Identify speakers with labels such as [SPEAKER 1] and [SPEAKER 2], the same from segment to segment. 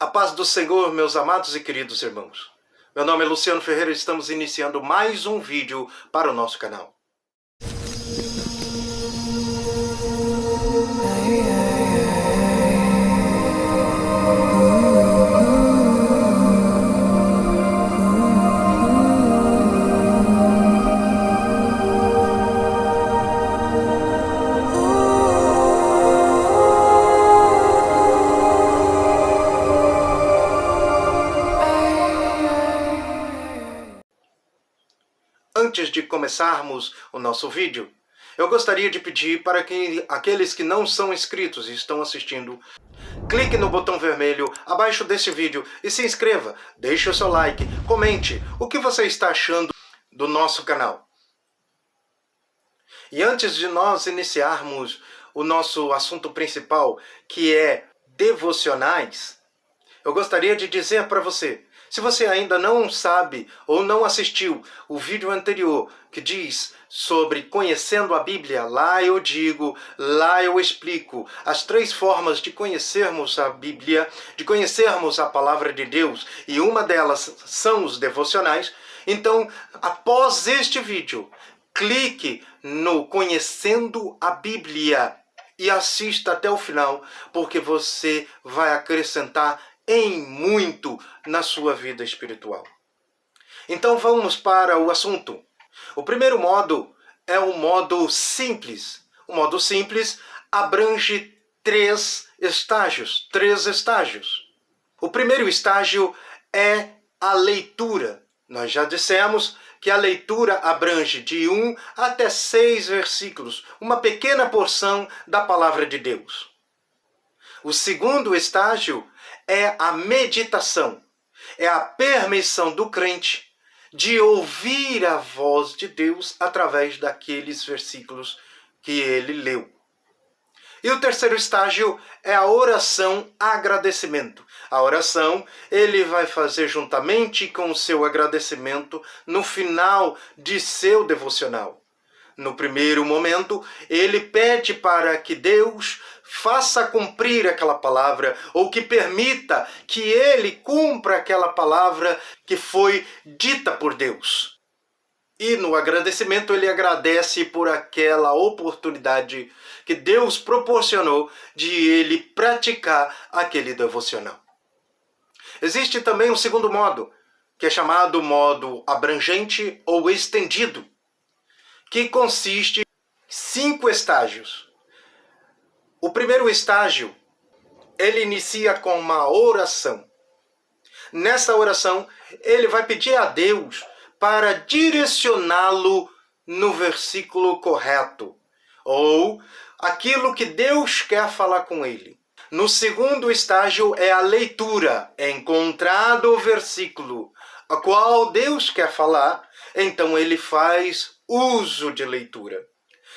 [SPEAKER 1] A paz do Senhor, meus amados e queridos irmãos. Meu nome é Luciano Ferreira e estamos iniciando mais um vídeo para o nosso canal. Antes de começarmos o nosso vídeo, eu gostaria de pedir para que aqueles que não são inscritos e estão assistindo, clique no botão vermelho abaixo desse vídeo e se inscreva, deixe o seu like, comente o que você está achando do nosso canal. E antes de nós iniciarmos o nosso assunto principal, que é devocionais, eu gostaria de dizer para você, se você ainda não sabe ou não assistiu o vídeo anterior que diz sobre conhecendo a Bíblia, lá eu explico as 3 formas de conhecermos a Bíblia, de conhecermos a Palavra de Deus, e uma delas são os devocionais. Então, após este vídeo, clique no Conhecendo a Bíblia e assista até o final, porque você vai acrescentar em muito na sua vida espiritual. Então vamos para o assunto. O primeiro modo é o modo simples. O modo simples abrange 3 estágios. O primeiro estágio é a leitura. Nós já dissemos que a leitura abrange de 1 até 6 versículos, uma pequena porção da palavra de Deus. O segundo estágio é a meditação. É a permissão do crente de ouvir a voz de Deus através daqueles versículos que ele leu. E o terceiro estágio é a oração agradecimento. A oração ele vai fazer juntamente com o seu agradecimento no final de seu devocional. No primeiro momento, ele pede para que Deus faça cumprir aquela palavra, ou que permita que ele cumpra aquela palavra que foi dita por Deus. E no agradecimento ele agradece por aquela oportunidade que Deus proporcionou de ele praticar aquele devocional. Existe também um segundo modo, que é chamado modo abrangente ou estendido, que consiste em 5 estágios. O primeiro estágio, ele inicia com uma oração. Nessa oração, ele vai pedir a Deus para direcioná-lo no versículo correto, ou aquilo que Deus quer falar com ele. No segundo estágio é a leitura. É encontrado o versículo a qual Deus quer falar, então ele faz uso de leitura.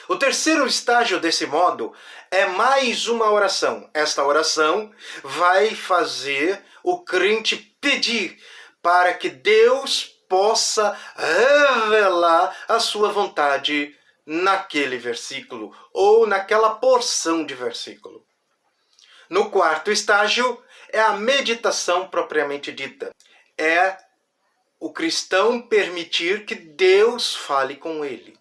[SPEAKER 1] O terceiro estágio desse modo é mais uma oração. Esta oração vai fazer o crente pedir para que Deus possa revelar a sua vontade naquele versículo ou naquela porção de versículo. No quarto estágio é a meditação propriamente dita. É o cristão permitir que Deus fale com ele.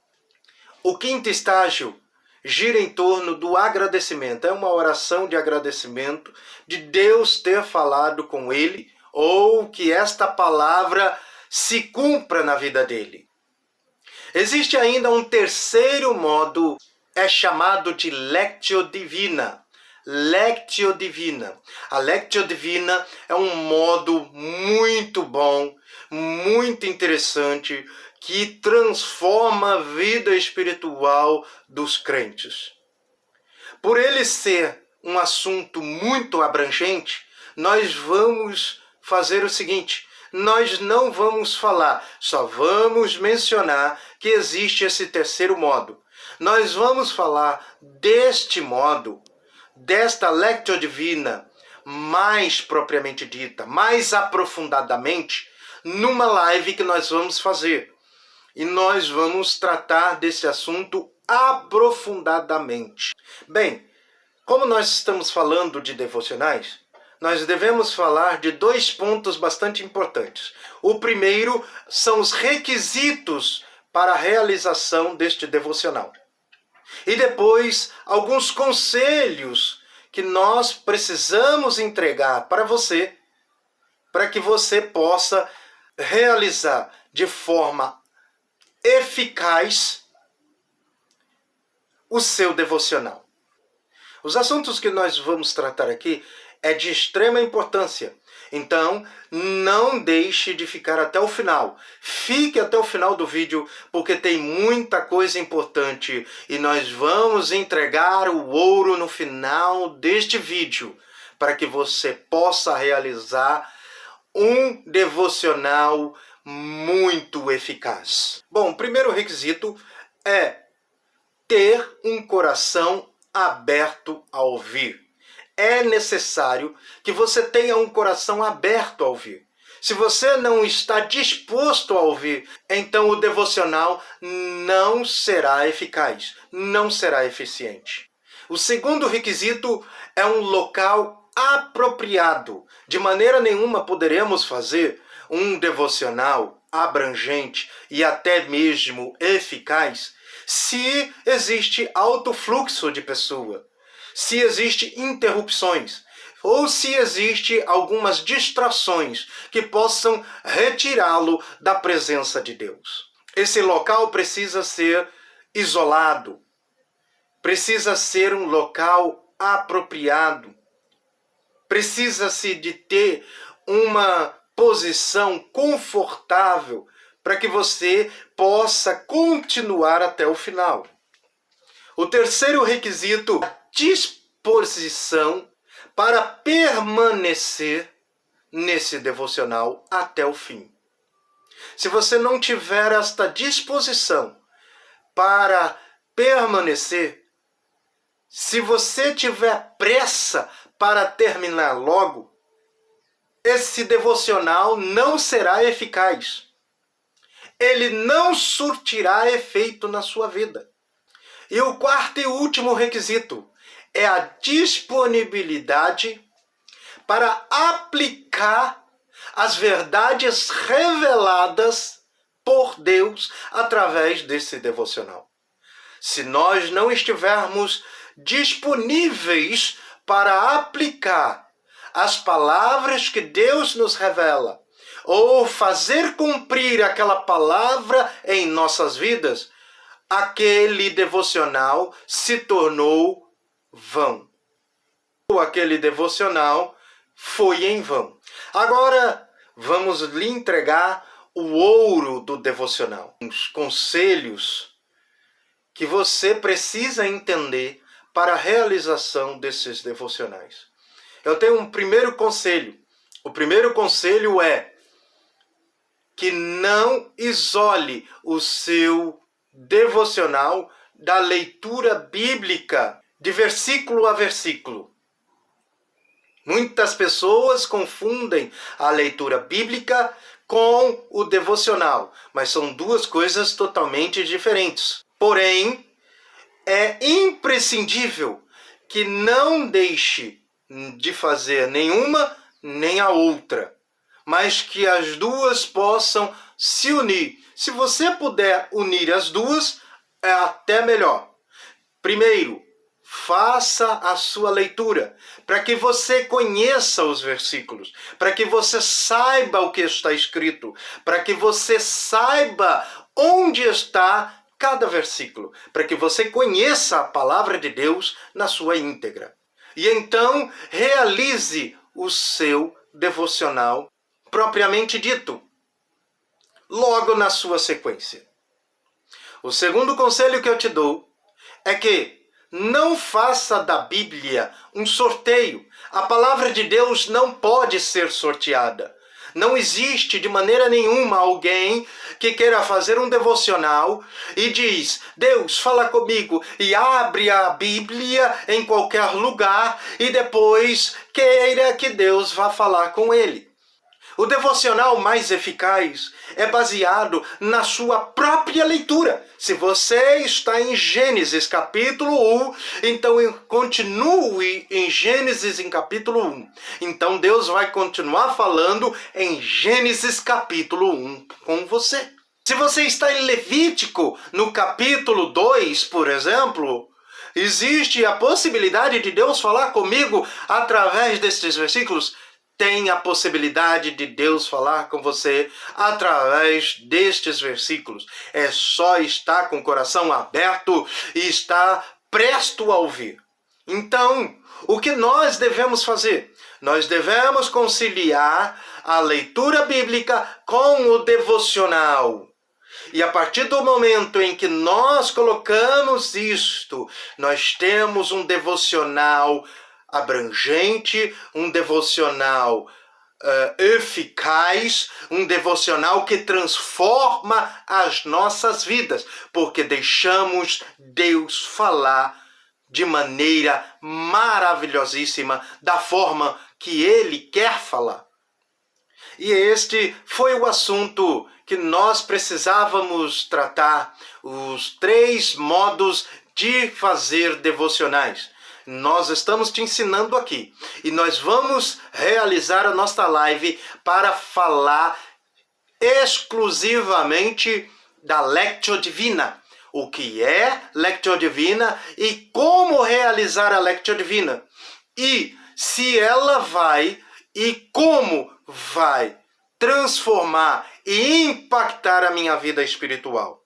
[SPEAKER 1] O quinto estágio gira em torno do agradecimento. É uma oração de agradecimento de Deus ter falado com ele, ou que esta palavra se cumpra na vida dele. Existe ainda um terceiro modo, é chamado de Lectio Divina. Lectio Divina. A Lectio Divina é um modo muito bom, muito interessante, que transforma a vida espiritual dos crentes. Por ele ser um assunto muito abrangente, nós vamos fazer o seguinte: nós não vamos falar, só vamos mencionar que existe esse terceiro modo. Nós vamos falar deste modo, desta Lectio Divina, mais propriamente dita, mais aprofundadamente, numa live que nós vamos fazer. E nós vamos tratar desse assunto aprofundadamente. Bem, como nós estamos falando de devocionais, nós devemos falar de 2 pontos bastante importantes. O primeiro são os requisitos para a realização deste devocional. E depois, alguns conselhos que nós precisamos entregar para você, para que você possa realizar de forma eficaz o seu devocional. Os assuntos que nós vamos tratar aqui é de extrema importância. Então, não deixe de ficar até o final. Fique até o final do vídeo, porque tem muita coisa importante e nós vamos entregar o ouro no final deste vídeo, para que você possa realizar um devocional muito eficaz. Bom, o primeiro requisito é ter um coração aberto a ouvir. É necessário que você tenha um coração aberto a ouvir. Se você não está disposto a ouvir, então o devocional não será eficaz, não será eficiente. O segundo requisito é um local apropriado. De maneira nenhuma poderemos fazer um devocional abrangente e até mesmo eficaz se existe alto fluxo de pessoa, se existe interrupções, ou se existe algumas distrações que possam retirá-lo da presença de Deus. Esse local precisa ser isolado, precisa ser um local apropriado, precisa-se de ter uma posição confortável para que você possa continuar até o final. O terceiro requisito é a disposição para permanecer nesse devocional até o fim. Se você não tiver esta disposição para permanecer, se você tiver pressa para terminar logo, esse devocional não será eficaz. Ele não surtirá efeito na sua vida. E o quarto e último requisito é a disponibilidade para aplicar as verdades reveladas por Deus através desse devocional. Se nós não estivermos disponíveis para aplicar as palavras que Deus nos revela, ou fazer cumprir aquela palavra em nossas vidas, aquele devocional se tornou vão. Aquele devocional foi em vão. Agora, vamos lhe entregar o ouro do devocional. Os conselhos que você precisa entender para a realização desses devocionais. Eu tenho um primeiro conselho. O primeiro conselho é que não isole o seu devocional da leitura bíblica de versículo a versículo. Muitas pessoas confundem a leitura bíblica com o devocional, mas são duas coisas totalmente diferentes. Porém, é imprescindível que não deixe de fazer nenhuma nem a outra, mas que as duas possam se unir. Se você puder unir as duas, é até melhor. Primeiro, faça a sua leitura, para que você conheça os versículos, para que você saiba o que está escrito, para que você saiba onde está cada versículo, para que você conheça a palavra de Deus na sua íntegra. E então, realize o seu devocional propriamente dito, logo na sua sequência. O segundo conselho que eu te dou é que não faça da Bíblia um sorteio. A palavra de Deus não pode ser sorteada. Não existe de maneira nenhuma alguém que queira fazer um devocional e diz: Deus, fala comigo, e abre a Bíblia em qualquer lugar e depois queira que Deus vá falar com ele. O devocional mais eficaz é baseado na sua própria leitura. Se você está em Gênesis capítulo 1, então continue em Gênesis em capítulo 1. Então Deus vai continuar falando em Gênesis capítulo 1 com você. Se você está em Levítico, no capítulo 2, por exemplo, existe a possibilidade de Deus falar comigo através destes versículos? Tem a possibilidade de Deus falar com você através destes versículos. É só estar com o coração aberto e estar presto a ouvir. Então, o que nós devemos fazer? Nós devemos conciliar a leitura bíblica com o devocional. E a partir do momento em que nós colocamos isto, nós temos um devocional abrangente, um devocional eficaz, um devocional que transforma as nossas vidas, porque deixamos Deus falar de maneira maravilhosíssima, da forma que Ele quer falar. E este foi o assunto que nós precisávamos tratar, os 3 modos de fazer devocionais. Nós estamos te ensinando aqui e nós vamos realizar a nossa live para falar exclusivamente da Lectio Divina. O que é Lectio Divina e como realizar a Lectio Divina. E se ela vai e como vai transformar e impactar a minha vida espiritual.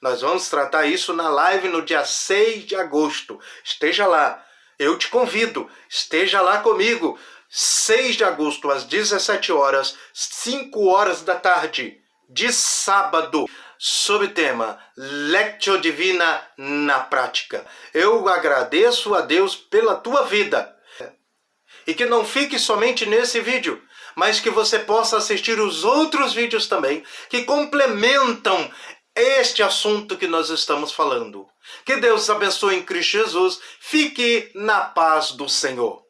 [SPEAKER 1] Nós vamos tratar isso na live no dia 6 de agosto. Esteja lá. Eu te convido. Esteja lá comigo. 6 de agosto, às 17 horas, 5 horas da tarde, de sábado, sob o tema Lectio Divina na prática. Eu agradeço a Deus pela tua vida. E que não fique somente nesse vídeo, mas que você possa assistir os outros vídeos também, que complementam este assunto que nós estamos falando. Que Deus abençoe em Cristo Jesus. Fique na paz do Senhor.